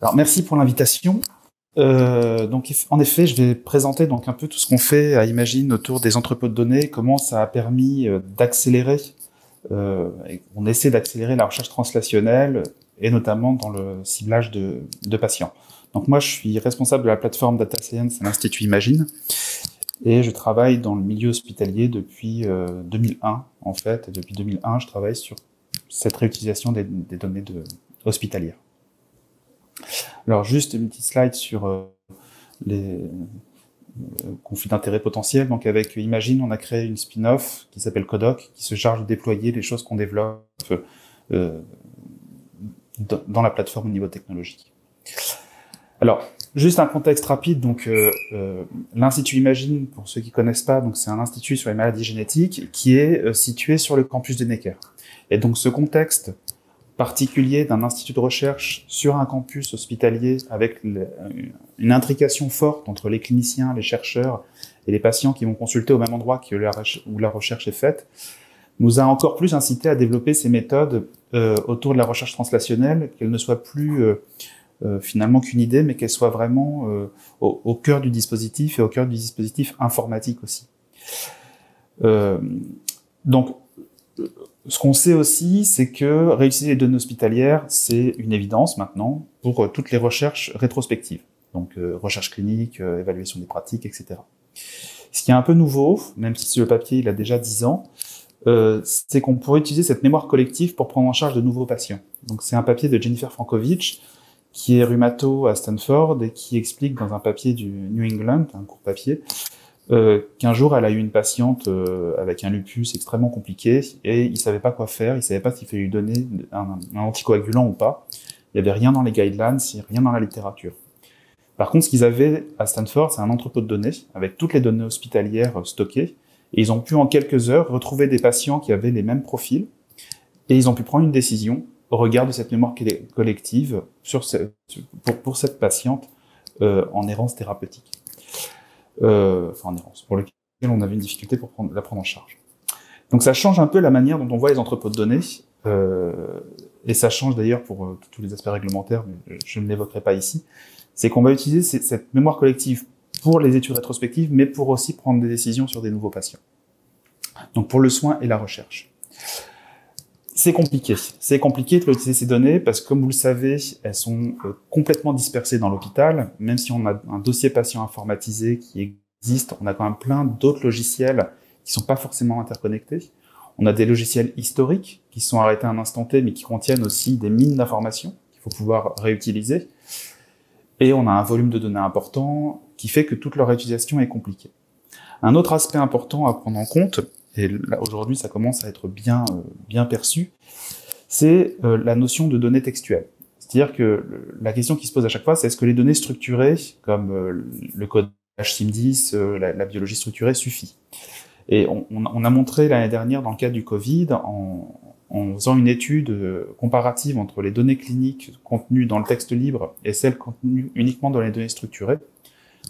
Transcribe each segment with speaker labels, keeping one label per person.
Speaker 1: Alors, merci pour l'invitation. Donc, en effet, je vais présenter donc un peu tout ce qu'on fait à Imagine autour des entrepôts de données, comment ça a permis d'accélérer, on essaie d'accélérer la recherche translationnelle et notamment dans le ciblage de patients. Donc moi, je suis responsable de la plateforme Data Science à l'Institut Imagine et je travaille dans le milieu hospitalier depuis 2001 en fait. Et depuis 2001, je travaille sur cette réutilisation des données hospitalières. Alors juste une petite slide sur les conflits d'intérêts potentiels. Donc avec Imagine, on a créé une spin-off qui s'appelle Codoc, qui se charge de déployer les choses qu'on développe dans la plateforme au niveau technologique. Alors, juste un contexte rapide. Donc, l'Institut Imagine, pour ceux qui connaissent pas, donc c'est un institut sur les maladies génétiques qui est situé sur le campus de Necker. Et donc, ce contexte particulier d'un institut de recherche sur un campus hospitalier avec une intrication forte entre les cliniciens, les chercheurs et les patients qui vont consulter au même endroit où la recherche est faite, nous a encore plus incité à développer ces méthodes autour de la recherche translationnelle, qu'elle ne soit plus finalement qu'une idée, mais qu'elle soit vraiment au cœur du dispositif et au cœur du dispositif informatique aussi. Donc, ce qu'on sait aussi, c'est que réutiliser les données hospitalières, c'est une évidence maintenant pour toutes les recherches rétrospectives. Donc, recherche clinique, évaluation des pratiques, etc. Ce qui est un peu nouveau, même si sur le papier, il a déjà 10 ans, c'est qu'on pourrait utiliser cette mémoire collective pour prendre en charge de nouveaux patients. Donc, c'est un papier de Jennifer Frankovich, qui est rhumato à Stanford et qui explique dans un papier du New England, un court papier, qu'un jour elle a eu une patiente avec un lupus extrêmement compliqué et il savait pas quoi faire, il savait pas s'il fallait lui donner un anticoagulant ou pas. Il y avait rien dans les guidelines, rien dans la littérature. Par contre, ce qu'ils avaient à Stanford, c'est un entrepôt de données avec toutes les données hospitalières stockées et ils ont pu en quelques heures retrouver des patients qui avaient les mêmes profils et ils ont pu prendre une décision au regard de cette mémoire collective pour cette patiente en errance thérapeutique. En errance, pour lequel on avait une difficulté pour la prendre en charge. Donc ça change un peu la manière dont on voit les entrepôts de données, et ça change d'ailleurs pour tous les aspects réglementaires, mais je ne l'évoquerai pas ici. C'est qu'on va utiliser cette mémoire collective pour les études rétrospectives, mais pour aussi prendre des décisions sur des nouveaux patients. Donc pour le soin et la recherche. C'est compliqué de utiliser ces données parce que, comme vous le savez, elles sont complètement dispersées dans l'hôpital. Même si on a un dossier patient informatisé qui existe, on a quand même plein d'autres logiciels qui sont pas forcément interconnectés. On a des logiciels historiques qui sont arrêtés à un instant T, mais qui contiennent aussi des mines d'informations qu'il faut pouvoir réutiliser. Et on a un volume de données important qui fait que toute leur réutilisation est compliquée. Un autre aspect important à prendre en compte, et là, aujourd'hui, ça commence à être bien perçu, c'est la notion de données textuelles. C'est-à-dire que la question qui se pose à chaque fois, c'est est-ce que les données structurées, comme le codage SIM10, la biologie structurée, suffit? Et on a montré l'année dernière, dans le cadre du Covid, en faisant une étude comparative entre les données cliniques contenues dans le texte libre et celles contenues uniquement dans les données structurées.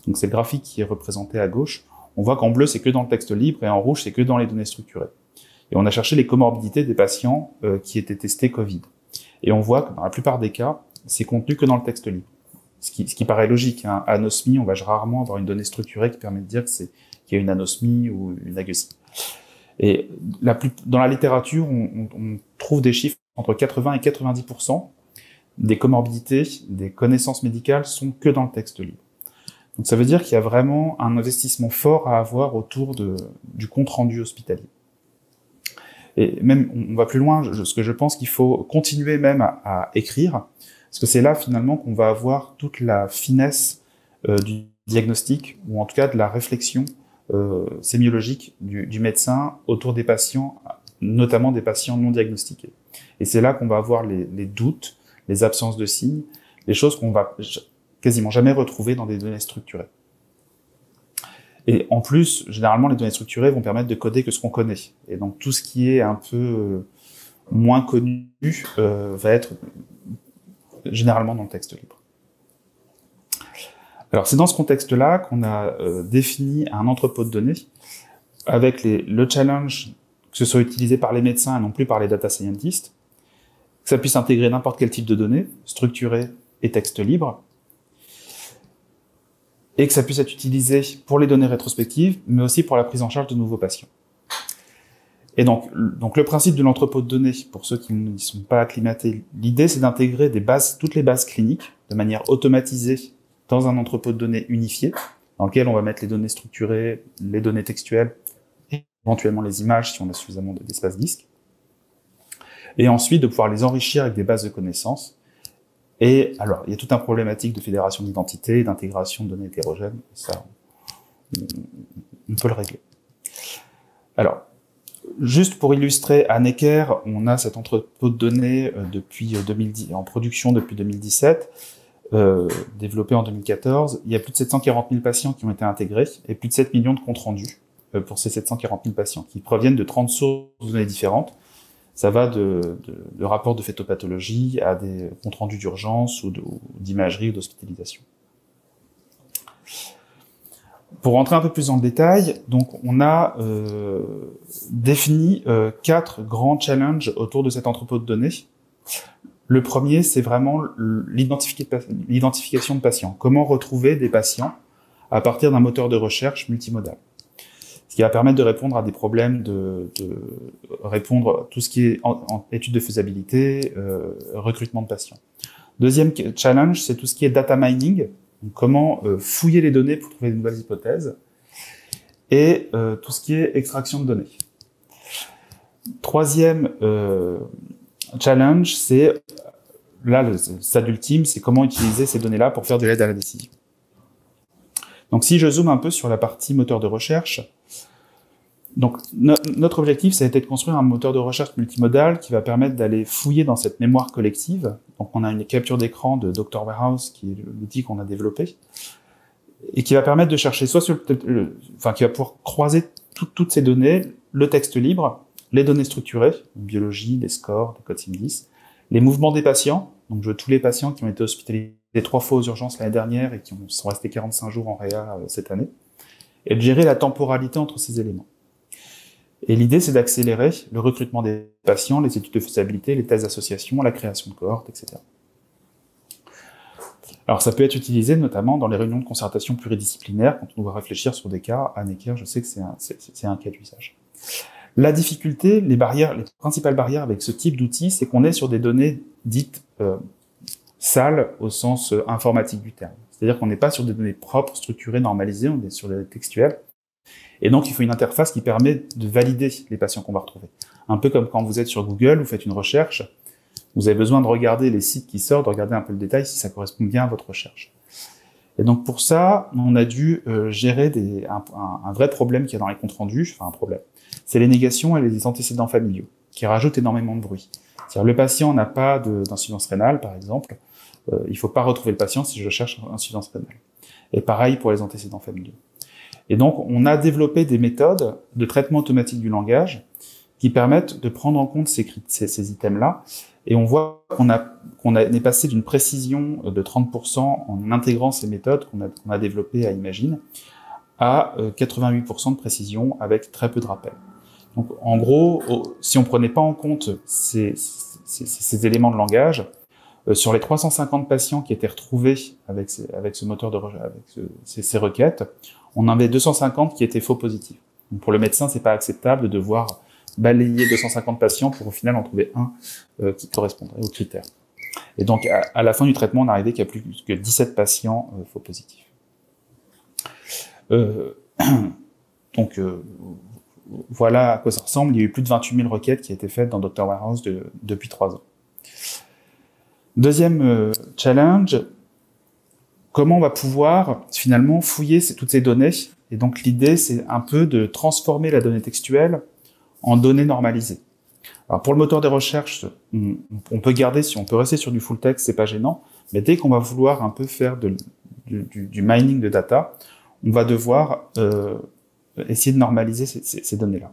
Speaker 1: Donc c'est le graphique qui est représenté à gauche. On voit qu'en bleu, c'est que dans le texte libre, et en rouge, c'est que dans les données structurées. Et on a cherché les comorbidités des patients qui étaient testés Covid. Et on voit que dans la plupart des cas, c'est contenu que dans le texte libre. Ce qui paraît logique, hein. Anosmie, on va rarement avoir une donnée structurée qui permet de dire qu'il y a une anosmie ou une ageusie. Et dans la littérature, on trouve des chiffres entre 80 et 90% des comorbidités, des connaissances médicales sont que dans le texte libre. Donc ça veut dire qu'il y a vraiment un investissement fort à avoir autour du compte-rendu hospitalier. Et même, on va plus loin, ce que je pense qu'il faut continuer même à écrire, parce que c'est là finalement qu'on va avoir toute la finesse du diagnostic, ou en tout cas de la réflexion sémiologique du médecin autour des patients, notamment des patients non diagnostiqués. Et c'est là qu'on va avoir les doutes, les absences de signes, les choses qu'on va quasiment jamais retrouver dans des données structurées. Et en plus, généralement, les données structurées vont permettre de coder que ce qu'on connaît. Et donc, tout ce qui est un peu moins connu va être généralement dans le texte libre. Alors, c'est dans ce contexte-là qu'on a défini un entrepôt de données avec le challenge que ce soit utilisé par les médecins et non plus par les data scientists, que ça puisse intégrer n'importe quel type de données, structurées et texte libre, et que ça puisse être utilisé pour les données rétrospectives, mais aussi pour la prise en charge de nouveaux patients. Et donc le principe de l'entrepôt de données, pour ceux qui ne sont pas acclimatés, l'idée c'est d'intégrer toutes les bases cliniques de manière automatisée dans un entrepôt de données unifié, dans lequel on va mettre les données structurées, les données textuelles, et éventuellement les images si on a suffisamment d'espace disque. Et ensuite de pouvoir les enrichir avec des bases de connaissances. Et alors, il y a toute une problématique de fédération d'identité, d'intégration de données hétérogènes, ça, on peut le régler. Alors, juste pour illustrer, à Necker, on a cet entrepôt de données depuis 2010, en production depuis 2017, développé en 2014. Il y a plus de 740 000 patients qui ont été intégrés et plus de 7 millions de comptes rendus pour ces 740 000 patients qui proviennent de 30 sources de données différentes. Ça va de rapports de phétopathologie à des comptes rendus d'urgence ou d'imagerie ou d'hospitalisation. Pour rentrer un peu plus dans le détail, donc on a défini 4 grands challenges autour de cet entrepôt de données. Le premier, c'est vraiment l'identification de patients. Comment retrouver des patients à partir d'un moteur de recherche multimodal. Ce qui va permettre de répondre à des problèmes, de répondre à tout ce qui est en étude de faisabilité, recrutement de patients. Deuxième challenge, c'est tout ce qui est data mining. Donc, comment fouiller les données pour trouver de nouvelles hypothèses. Et tout ce qui est extraction de données. Troisième challenge, c'est, là, le stade ultime, c'est comment utiliser ces données-là pour faire de l'aide à la décision. Donc, si je zoome un peu sur la partie moteur de recherche, donc notre objectif, ça a été de construire un moteur de recherche multimodal qui va permettre d'aller fouiller dans cette mémoire collective. Donc, on a une capture d'écran de Dr Warehouse, qui est l'outil qu'on a développé, et qui va permettre de chercher soit sur qui va pouvoir croiser toutes ces données, le texte libre, les données structurées, biologie, les scores, les codes SIM10, les mouvements des patients, donc je veux tous les patients qui ont été hospitalisés 3 fois aux urgences l'année dernière et qui sont restés 45 jours en réa cette année, et de gérer la temporalité entre ces éléments. Et l'idée, c'est d'accélérer le recrutement des patients, les études de faisabilité, les thèses d'association, la création de cohortes, etc. Alors, ça peut être utilisé notamment dans les réunions de concertation pluridisciplinaires, quand on doit réfléchir sur des cas. À Necker, je sais que c'est un cas d'usage. La difficulté, les principales barrières avec ce type d'outil, c'est qu'on est sur des données dites sales au sens informatique du terme. C'est-à-dire qu'on n'est pas sur des données propres, structurées, normalisées, on est sur des données textuelles. Et donc, il faut une interface qui permet de valider les patients qu'on va retrouver. Un peu comme quand vous êtes sur Google, vous faites une recherche, vous avez besoin de regarder les sites qui sortent, de regarder un peu le détail si ça correspond bien à votre recherche. Et donc, pour ça, on a dû gérer un vrai problème qu'il y a dans les comptes rendus, enfin un problème. C'est les négations et les antécédents familiaux, qui rajoutent énormément de bruit. C'est-à-dire, le patient n'a pas d'insuffisance rénale, par exemple, il ne faut pas retrouver le patient si je cherche insuffisance rénale. Et pareil pour les antécédents familiaux. Et donc, on a développé des méthodes de traitement automatique du langage qui permettent de prendre en compte ces items-là. Et on voit qu'on est passé d'une précision de 30% en intégrant ces méthodes qu'on a développées à Imagine à 88% de précision avec très peu de rappels. Donc, en gros, si on prenait pas en compte ces éléments de langage, sur les 350 patients qui étaient retrouvés avec ce moteur de recherche, avec ces requêtes, on en avait 250 qui étaient faux positifs. Donc pour le médecin, c'est pas acceptable de devoir balayer 250 patients pour au final en trouver un qui correspondrait aux critères. Et donc à la fin du traitement, on est arrivé qu'il y a plus que 17 patients faux positifs. Donc voilà à quoi ça ressemble. Il y a eu plus de 28 000 requêtes qui ont été faites dans Dr Warehouse depuis 3 ans. Deuxième challenge, comment on va pouvoir finalement fouiller toutes ces données. Et donc l'idée, c'est un peu de transformer la donnée textuelle en données normalisées. Alors pour le moteur de recherche, on peut rester sur du full text, c'est pas gênant, mais dès qu'on va vouloir un peu faire du mining de data, on va devoir essayer de normaliser ces données-là.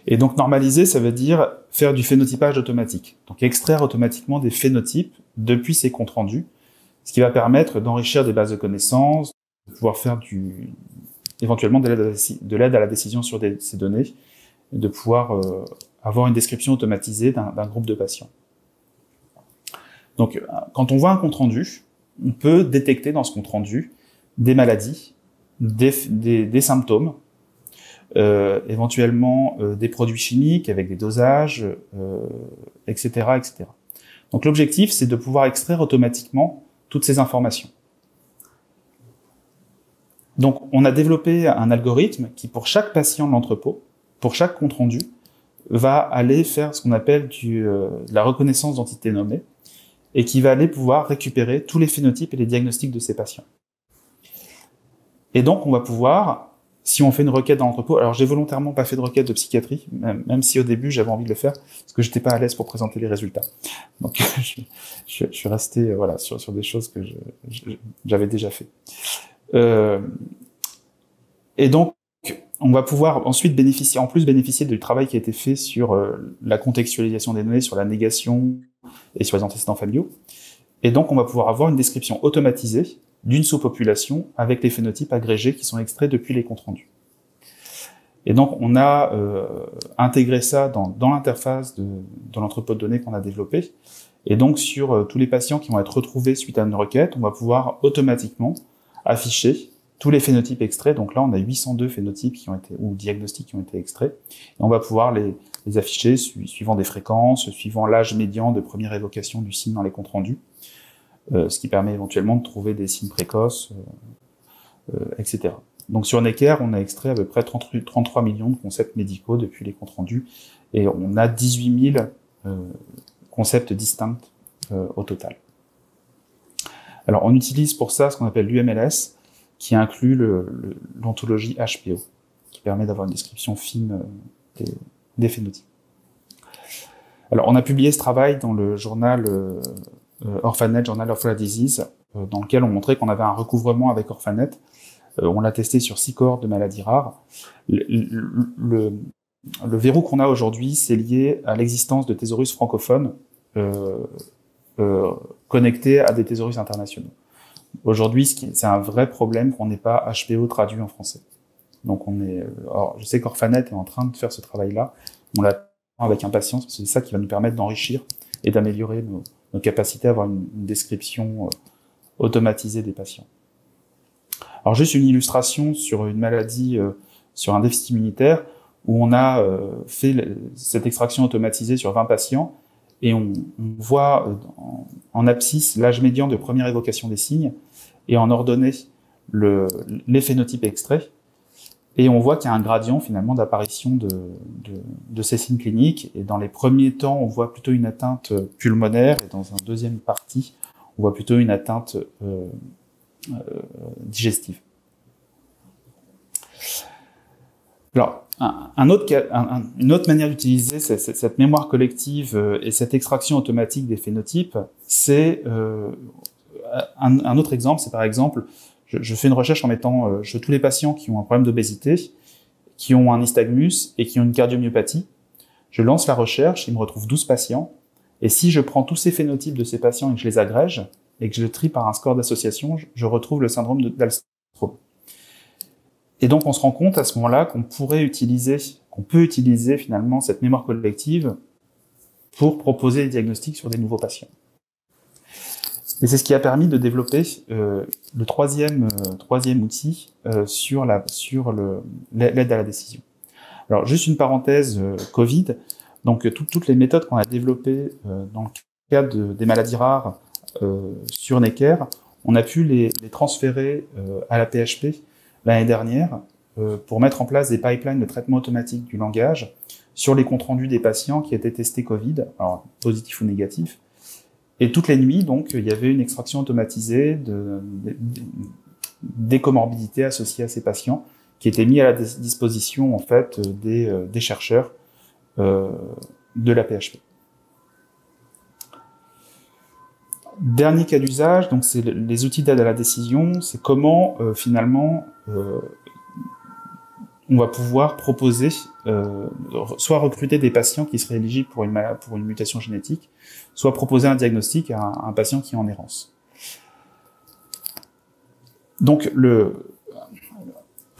Speaker 1: Et donc normaliser, ça veut dire faire du phénotypage automatique. Donc extraire automatiquement des phénotypes depuis ces comptes rendus, ce qui va permettre d'enrichir des bases de connaissances, de pouvoir faire éventuellement de l'aide à la décision sur ces données, et de pouvoir avoir une description automatisée d'un groupe de patients. Donc, quand on voit un compte-rendu, on peut détecter dans ce compte-rendu des maladies, des symptômes, éventuellement des produits chimiques avec des dosages, etc., etc. Donc l'objectif, c'est de pouvoir extraire automatiquement toutes ces informations. Donc on a développé un algorithme qui, pour chaque patient de l'entrepôt, pour chaque compte-rendu, va aller faire ce qu'on appelle de la reconnaissance d'entités nommées, et qui va aller pouvoir récupérer tous les phénotypes et les diagnostics de ces patients. Et donc on va pouvoir, si on fait une requête dans l'entrepôt, alors j'ai volontairement pas fait de requête de psychiatrie, même si au début j'avais envie de le faire, parce que j'étais pas à l'aise pour présenter les résultats. Donc je suis resté voilà sur des choses que j'avais déjà fait. Et donc on va pouvoir ensuite bénéficier du travail qui a été fait sur la contextualisation des données, sur la négation et sur les antécédents familiaux. Et donc on va pouvoir avoir une description automatisée d'une sous-population avec les phénotypes agrégés qui sont extraits depuis les comptes rendus. Et donc, on a intégré ça dans l'interface de l'entrepôt de données qu'on a développé. Et donc, sur tous les patients qui vont être retrouvés suite à une requête, on va pouvoir automatiquement afficher tous les phénotypes extraits. Donc là, on a 802 phénotypes ou diagnostics qui ont été extraits. Et on va pouvoir les afficher suivant des fréquences, suivant l'âge médian de première évocation du signe dans les comptes rendus. Ce qui permet éventuellement de trouver des signes précoces, etc. Donc sur Necker, on a extrait à peu près 33 millions de concepts médicaux depuis les comptes rendus, et on a 18 000 concepts distincts au total. Alors on utilise pour ça ce qu'on appelle l'UMLS, qui inclut l'ontologie HPO, qui permet d'avoir une description fine des phénotypes. Alors on a publié ce travail dans le journal Orphanet, Journal of Rare Disease, dans lequel on montrait qu'on avait un recouvrement avec Orphanet. On l'a testé sur 6 cohortes de maladies rares. Le verrou qu'on a aujourd'hui, c'est lié à l'existence de thésaurus francophones connectés à des thésaurus internationaux. Aujourd'hui, c'est un vrai problème qu'on n'ait pas HPO traduit en français. Donc alors, je sais qu'Orphanet est en train de faire ce travail-là. On l'attend avec impatience, parce que c'est ça qui va nous permettre d'enrichir et d'améliorer nos capacités à avoir une description automatisée des patients. Alors juste une illustration sur une maladie, sur un déficit immunitaire, où on a fait cette extraction automatisée sur 20 patients, et on voit en abscisse l'âge médian de première évocation des signes, et en ordonnée les phénotypes extraits, et on voit qu'il y a un gradient finalement d'apparition de ces signes cliniques, et dans les premiers temps, on voit plutôt une atteinte pulmonaire, et dans une deuxième partie, on voit plutôt une atteinte digestive. Alors, une autre manière d'utiliser cette mémoire collective et cette extraction automatique des phénotypes, c'est un autre exemple, c'est par exemple, je fais une recherche en mettant chez tous les patients qui ont un problème d'obésité, qui ont un nystagmus et qui ont une cardiomyopathie. Je lance la recherche, il me retrouve 12 patients, et si je prends tous ces phénotypes de ces patients et que je les agrège, et que je le trie par un score d'association, je retrouve le syndrome d'Alström. Et donc on se rend compte à ce moment-là qu'on peut utiliser finalement cette mémoire collective pour proposer des diagnostics sur des nouveaux patients. Et c'est ce qui a permis de développer le troisième outil sur l'aide à la décision. Alors juste une parenthèse Covid, donc toutes les méthodes qu'on a développées dans le cadre des maladies rares sur Necker, on a pu les transférer à la PHP l'année dernière pour mettre en place des pipelines de traitement automatique du langage sur les comptes rendus des patients qui étaient testés Covid, alors positifs ou négatifs. Et toutes les nuits, donc, il y avait une extraction automatisée des comorbidités associées à ces patients qui étaient mis à la disposition, en fait, des chercheurs de la PHP. Dernier cas d'usage, donc c'est les outils d'aide à la décision, c'est comment finalement on va pouvoir proposer, soit recruter des patients qui seraient éligibles pour une mutation génétique, soit proposer un diagnostic à un patient qui est en errance. Donc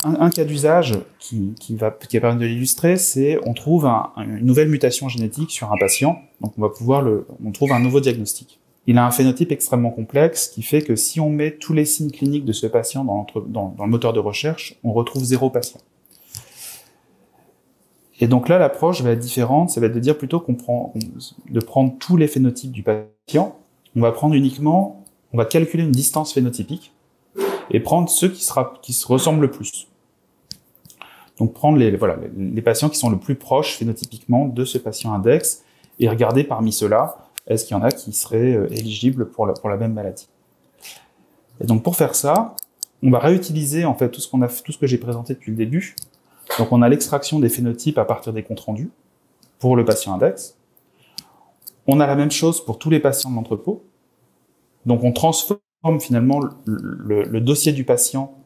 Speaker 1: un cas d'usage qui a permis de l'illustrer, c'est on trouve une nouvelle mutation génétique sur un patient, donc on trouve un nouveau diagnostic. il a un phénotype extrêmement complexe qui fait que si on met tous les signes cliniques de ce patient dans le moteur de recherche, on retrouve 0 patient. Et donc là, l'approche va être différente, ça va être de dire plutôt de prendre tous les phénotypes du patient, on va calculer une distance phénotypique et prendre ceux qui se ressemblent le plus. Donc prendre les patients qui sont le plus proches phénotypiquement de ce patient index et regarder parmi ceux-là, est-ce qu'il y en a qui seraient éligibles pour la même maladie. Et donc pour faire ça, on va réutiliser en fait tout ce que j'ai présenté depuis le début. Donc on a l'extraction des phénotypes à partir des comptes rendus pour le patient index. On a la même chose pour tous les patients de l'entrepôt. Donc on transforme finalement le dossier du patient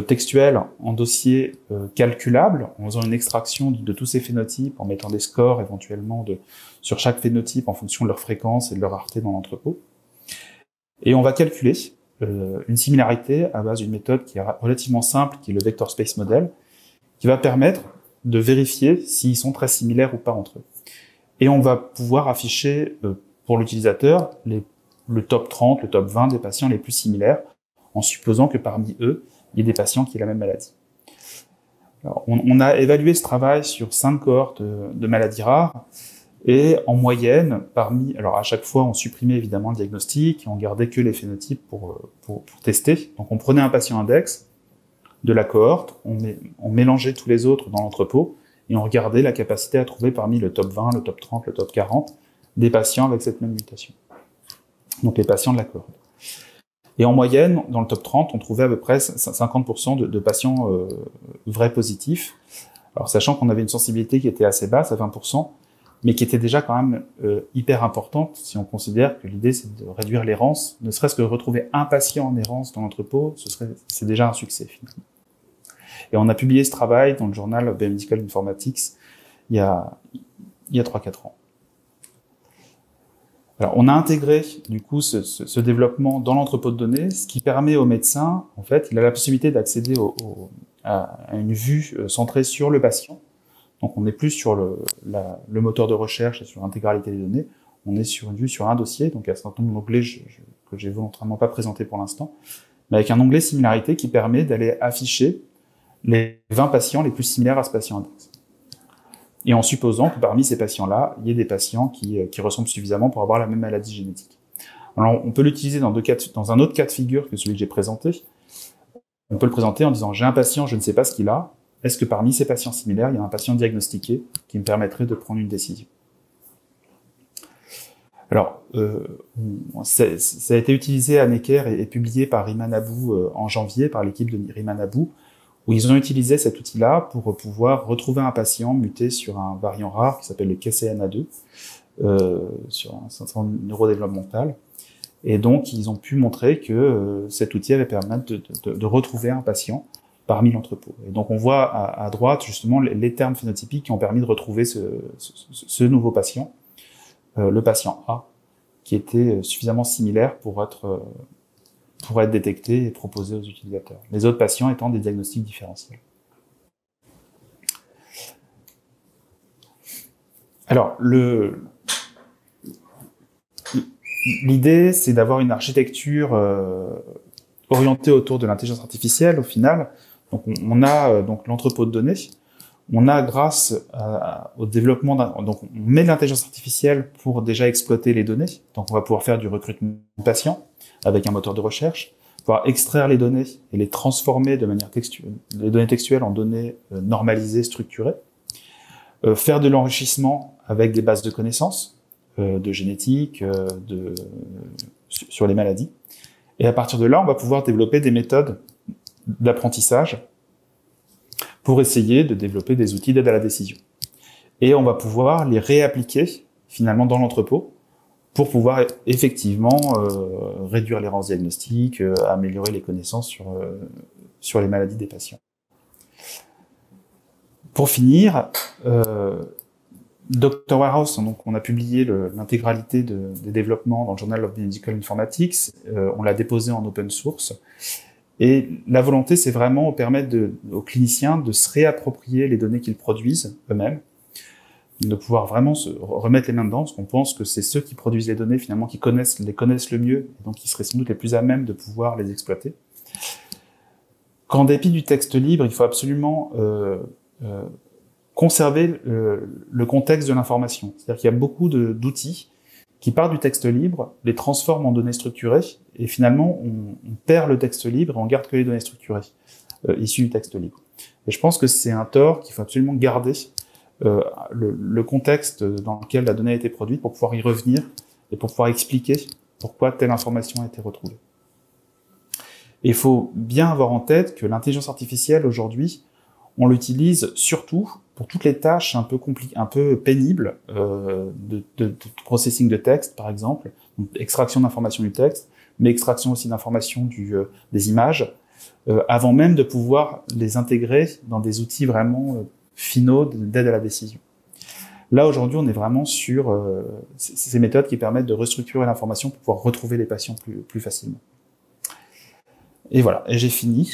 Speaker 1: textuel en dossier calculable, en faisant une extraction de tous ces phénotypes, en mettant des scores éventuellement sur chaque phénotype en fonction de leur fréquence et de leur rareté dans l'entrepôt. Et on va calculer une similarité à base d'une méthode qui est relativement simple, qui est le Vector Space Model, qui va permettre de vérifier s'ils sont très similaires ou pas entre eux. Et on va pouvoir afficher pour l'utilisateur le top 30, le top 20 des patients les plus similaires, en supposant que parmi eux, il y ait des patients qui aient la même maladie. Alors, on a évalué ce travail sur 5 cohortes de maladies rares, et en moyenne, alors à chaque fois, on supprimait évidemment le diagnostic, et on gardait que les phénotypes pour tester. Donc on prenait un patient index de la cohorte, on mélangeait tous les autres dans l'entrepôt, et on regardait la capacité à trouver parmi le top 20, le top 30, le top 40, des patients avec cette même mutation. Donc les patients de la cohorte. Et en moyenne, dans le top 30, on trouvait à peu près 50% de patients vrais positifs. Alors sachant qu'on avait une sensibilité qui était assez basse, à 20%, mais qui était déjà quand même hyper importante si on considère que l'idée c'est de réduire l'errance, ne serait-ce que de retrouver un patient en errance dans l'entrepôt, c'est déjà un succès finalement. Et on a publié ce travail dans le journal Biomedical Informatics il y a 3-4 ans. Alors, on a intégré, du coup, ce développement dans l'entrepôt de données, ce qui permet au médecin, en fait, il a la possibilité d'accéder à une vue centrée sur le patient. Donc, on n'est plus sur le moteur de recherche et sur l'intégralité des données. On est sur une vue sur un dossier, donc il y a un certain nombre d'onglets que j'ai volontairement pas présenté pour l'instant, mais avec un onglet similarité qui permet d'aller afficher les 20 patients les plus similaires à ce patient index. Et en supposant que parmi ces patients-là, il y ait des patients qui ressemblent suffisamment pour avoir la même maladie génétique. Alors, on peut l'utiliser dans un autre cas de figure que celui que j'ai présenté. On peut le présenter en disant « j'ai un patient, je ne sais pas ce qu'il a. Est-ce que parmi ces patients similaires, il y a un patient diagnostiqué qui me permettrait de prendre une décision ?» Alors, ça a été utilisé à Necker et publié par Rima Abou en janvier, par l'équipe de Rima Abou, où ils ont utilisé cet outil-là pour pouvoir retrouver un patient muté sur un variant rare qui s'appelle le KCNA2, sur un syndrome neurodéveloppemental. Et donc, ils ont pu montrer que cet outil avait permis de retrouver un patient parmi l'entrepôt. Et donc, on voit à droite, justement, les termes phénotypiques qui ont permis de retrouver ce nouveau patient, le patient A, qui était suffisamment similaire pour être détecté et proposé aux utilisateurs. Les autres patients étant des diagnostics différentiels. Alors, l'idée, c'est d'avoir une architecture orientée autour de l'intelligence artificielle, au final. Donc, on a donc l'entrepôt de données. On a, grâce au développement donc on met de l'intelligence artificielle pour déjà exploiter les données. Donc, on va pouvoir faire du recrutement de patients avec un moteur de recherche, pouvoir extraire les données et les transformer de manière textuelle, les données textuelles en données normalisées, structurées, faire de l'enrichissement avec des bases de connaissances, de génétique, sur les maladies. Et à partir de là, on va pouvoir développer des méthodes d'apprentissage pour essayer de développer des outils d'aide à la décision. Et on va pouvoir les réappliquer finalement dans l'entrepôt pour pouvoir effectivement réduire l'errance diagnostique, améliorer les connaissances sur les maladies des patients. Pour finir, Dr Warehouse, donc on a publié l'intégralité des développements dans le Journal of Biomedical Informatics, on l'a déposé en open source, et la volonté, c'est vraiment de permettre aux cliniciens de se réapproprier les données qu'ils produisent eux-mêmes, de pouvoir vraiment se remettre les mains dedans, parce qu'on pense que c'est ceux qui produisent les données, finalement, qui les connaissent le mieux, et donc qui seraient sans doute les plus à même de pouvoir les exploiter. Qu'en dépit du texte libre, il faut absolument conserver le contexte de l'information. C'est-à-dire qu'il y a beaucoup d'outils qui partent du texte libre, les transforment en données structurées, et finalement, on perd le texte libre et on garde que les données structurées issues du texte libre. Et je pense que c'est un tort qu'il faut absolument garder le contexte dans lequel la donnée a été produite pour pouvoir y revenir et pour pouvoir expliquer pourquoi telle information a été retrouvée. Et il faut bien avoir en tête que l'intelligence artificielle, aujourd'hui, on l'utilise surtout pour toutes les tâches un peu pénibles de processing de texte, par exemple, donc extraction d'informations du texte, mais extraction aussi d'informations des images, avant même de pouvoir les intégrer dans des outils vraiment finaux d'aide à la décision. Là, aujourd'hui, on est vraiment sur ces méthodes qui permettent de restructurer l'information pour pouvoir retrouver les patients plus facilement. Et voilà, et j'ai fini.